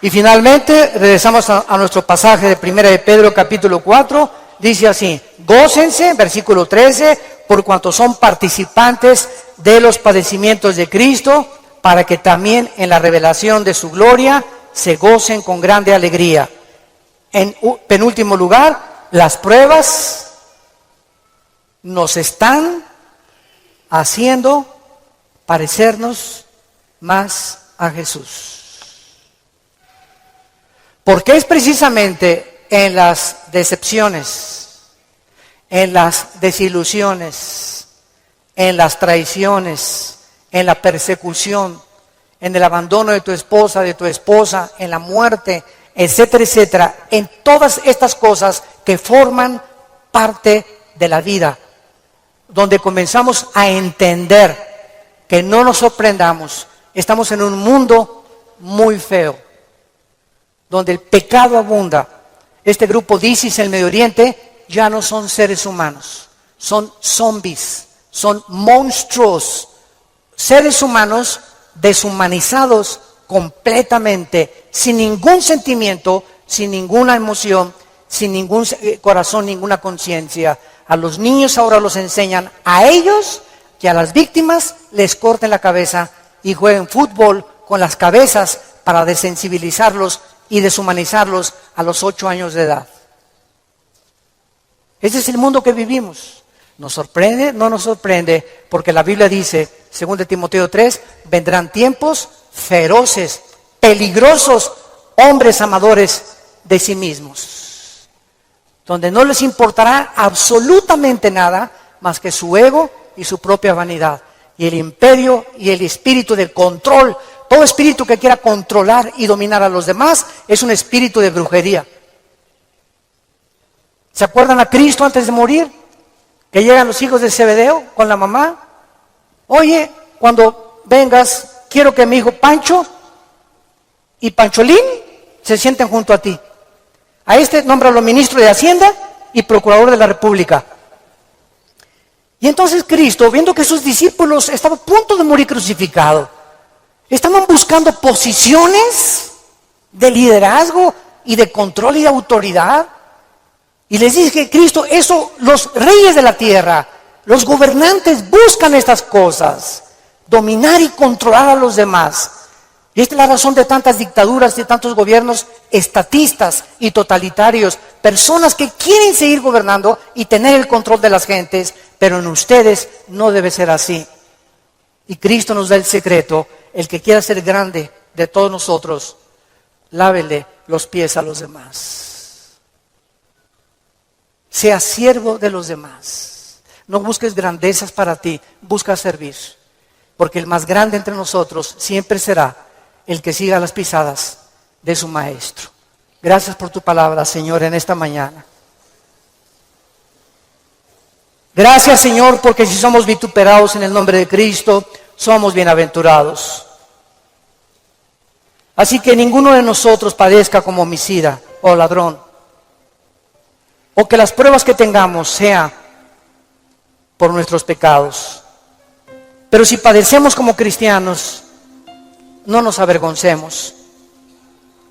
Speaker 1: Y finalmente, regresamos a nuestro pasaje de 1 de Pedro capítulo 4, dice así, gócense, versículo 13, por cuanto son participantes de los padecimientos de Cristo, para que también en la revelación de su gloria se gocen con grande alegría. En penúltimo lugar, las pruebas nos están haciendo parecernos más a Jesús. Porque es precisamente en las decepciones, en las desilusiones, en las traiciones, en la persecución, en el abandono de tu esposa, en la muerte, etcétera, etcétera, en todas estas cosas que forman parte de la vida, donde comenzamos a entender que no nos sorprendamos, estamos en un mundo muy feo, donde el pecado abunda. Este grupo de ISIS en el Medio Oriente ya no son seres humanos, son zombies, son monstruos, seres humanos deshumanizados completamente, sin ningún sentimiento, sin ninguna emoción, sin ningún corazón, ninguna conciencia. A los niños ahora los enseñan a ellos que a las víctimas les corten la cabeza y jueguen fútbol con las cabezas para desensibilizarlos y deshumanizarlos a los 8 años de edad. Ese es el mundo que vivimos. ¿Nos sorprende? No nos sorprende, porque la Biblia dice, 2 Timoteo 3, vendrán tiempos feroces, peligrosos, hombres amadores de sí mismos, donde no les importará absolutamente nada más que su ego y su propia vanidad, y el imperio y el espíritu del control. Todo espíritu que quiera controlar y dominar a los demás es un espíritu de brujería. ¿Se acuerdan a Cristo antes de morir? Que llegan los hijos de Zebedeo con la mamá. Oye, cuando vengas, quiero que mi hijo Pancho y Pancholín se sienten junto a ti. A este nómbralo ministro de Hacienda y procurador de la República. Y entonces Cristo, viendo que sus discípulos estaban a punto de morir crucificados, estaban buscando posiciones de liderazgo y de control y de autoridad. Y les dije, Cristo, eso los reyes de la tierra, los gobernantes buscan estas cosas, dominar y controlar a los demás. Y esta es la razón de tantas dictaduras, de tantos gobiernos estatistas y totalitarios, personas que quieren seguir gobernando y tener el control de las gentes, pero en ustedes no debe ser así. Y Cristo nos da el secreto. El que quiera ser grande de todos nosotros, lávele los pies a los demás. Sea siervo de los demás. No busques grandezas para ti, busca servir. Porque el más grande entre nosotros siempre será el que siga las pisadas de su maestro. Gracias por tu palabra, Señor, en esta mañana. Gracias, Señor, porque si somos vituperados en el nombre de Cristo, somos bienaventurados. Así que ninguno de nosotros padezca como homicida o ladrón, o que las pruebas que tengamos sean por nuestros pecados. Pero si padecemos como cristianos, no nos avergoncemos.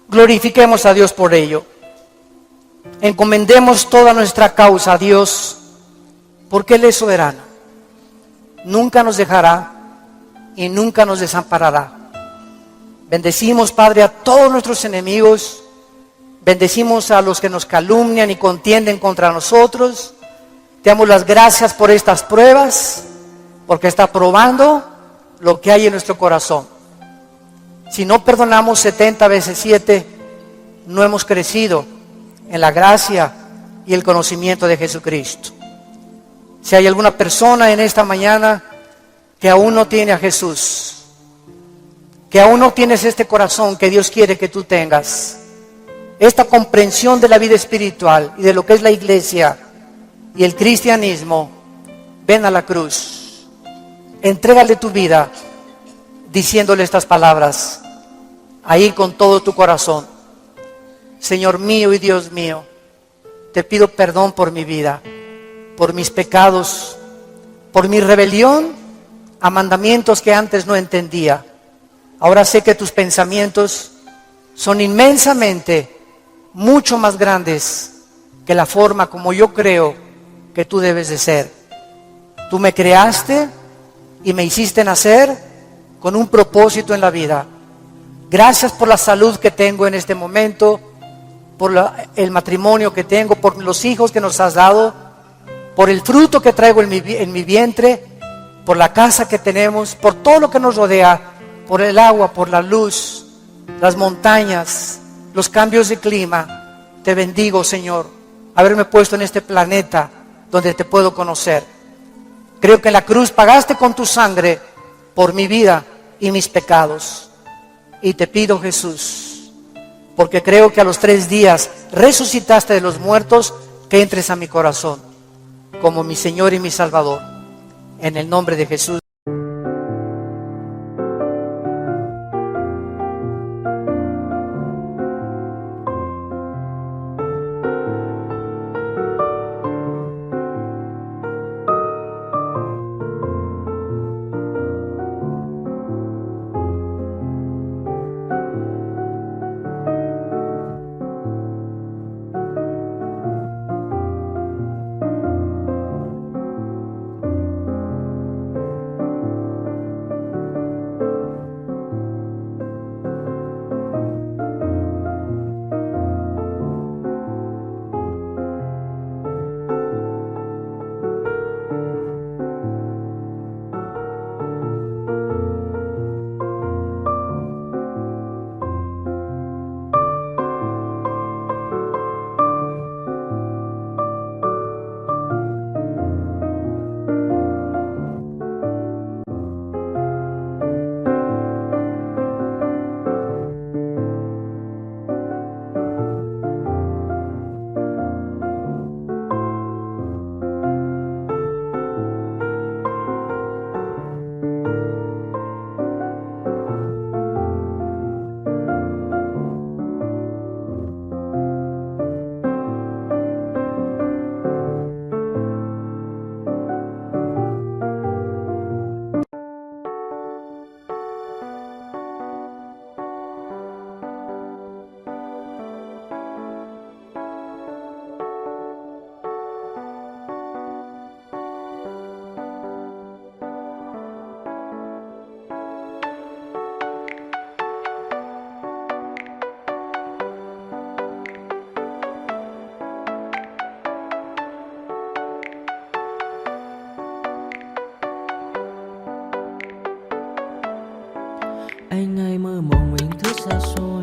Speaker 1: Glorifiquemos a Dios por ello. Encomendemos toda nuestra causa a Dios, porque Él es soberano. Nunca nos dejará y nunca nos desamparará. Bendecimos, Padre, a todos nuestros enemigos. Bendecimos a los que nos calumnian y contienden contra nosotros. Te damos las gracias por estas pruebas, porque está probando lo que hay en nuestro corazón. Si no perdonamos 70 veces 7, no hemos crecido en la gracia y el conocimiento de Jesucristo. Si hay alguna persona en esta mañana que aún no tiene a Jesús, que aún no tienes este corazón que Dios quiere que tú tengas, esta comprensión de la vida espiritual y de lo que es la iglesia y el cristianismo, ven a la cruz, entrégale tu vida diciéndole estas palabras, ahí con todo tu corazón: Señor mío y Dios mío, te pido perdón por mi vida, por mis pecados, por mi rebelión a mandamientos que antes no entendía. Ahora sé que tus pensamientos son inmensamente mucho más grandes que la forma como yo creo que tú debes de ser. Tú me creaste y me hiciste nacer con un propósito en la vida. Gracias por la salud que tengo en este momento, por el matrimonio que tengo, por los hijos que nos has dado, por el fruto que traigo en mi vientre, por la casa que tenemos, por todo lo que nos rodea, por el agua, por la luz, las montañas, los cambios de clima. Te bendigo, Señor, haberme puesto en este planeta donde te puedo conocer. Creo que en la cruz pagaste con tu sangre por mi vida y mis pecados. Y te pido, Jesús, porque creo que a los 3 días resucitaste de los muertos, que entres a mi corazón como mi Señor y mi Salvador. En el nombre de Jesús.
Speaker 2: Anh hay mơ mộng mình thức xa xôi,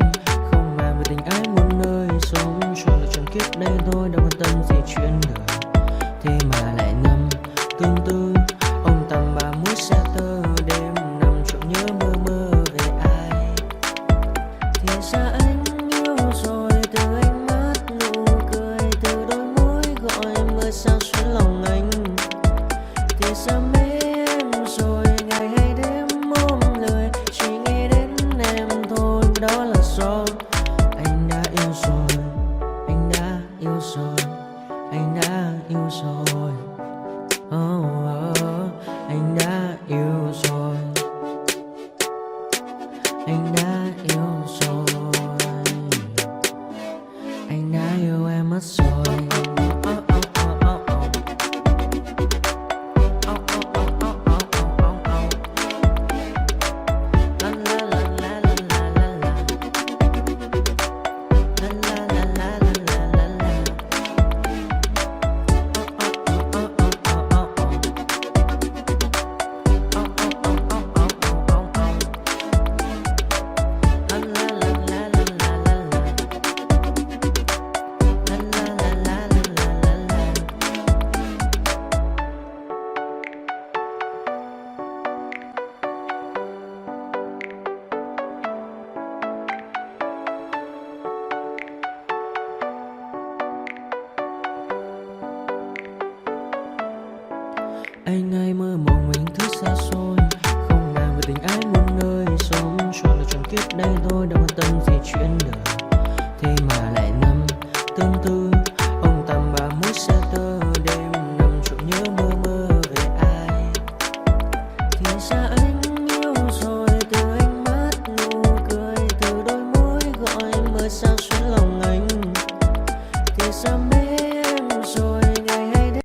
Speaker 2: không màng về tình ái muôn nơi, sống cho là trọn kiếp đây thôi, đâu quan tâm gì chuyện đời. Thế mà lại ngâm tương tư, ông tầm bà mút xe tơ, đêm nằm trộm nhớ mơ mơ về ai. Thì ra anh yêu rồi, từ ánh mắt nụ cười, từ đôi môi gọi mưa sao xuyến lòng anh. Thì ra mê em rồi, ngày hay đêm ôm lời, chỉ nghĩ đến em thôi, đó là do anh đã yêu rồi, anh đã yêu rồi, anh đã thì xa anh yêu rồi, từ ánh mắt nụ cười, từ đôi môi gọi mời sao xuyên lòng anh, thì xa mê em rồi ngày hay đêm.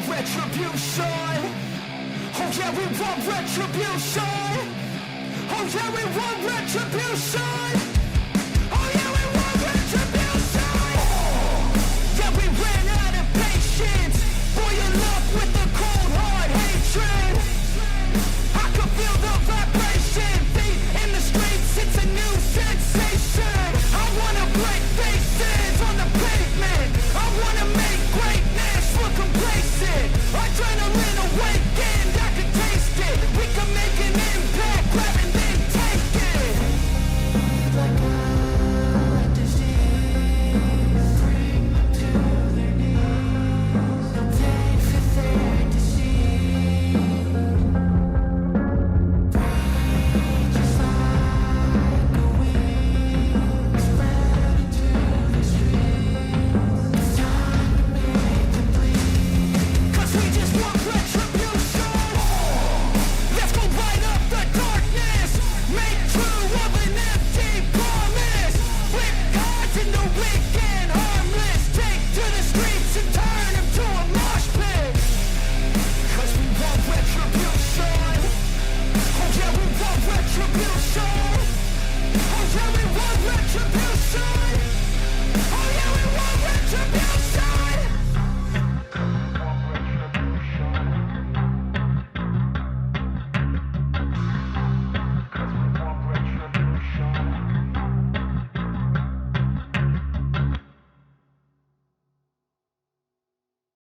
Speaker 3: retribution. Oh yeah, we want retribution. Oh yeah, we want retribution.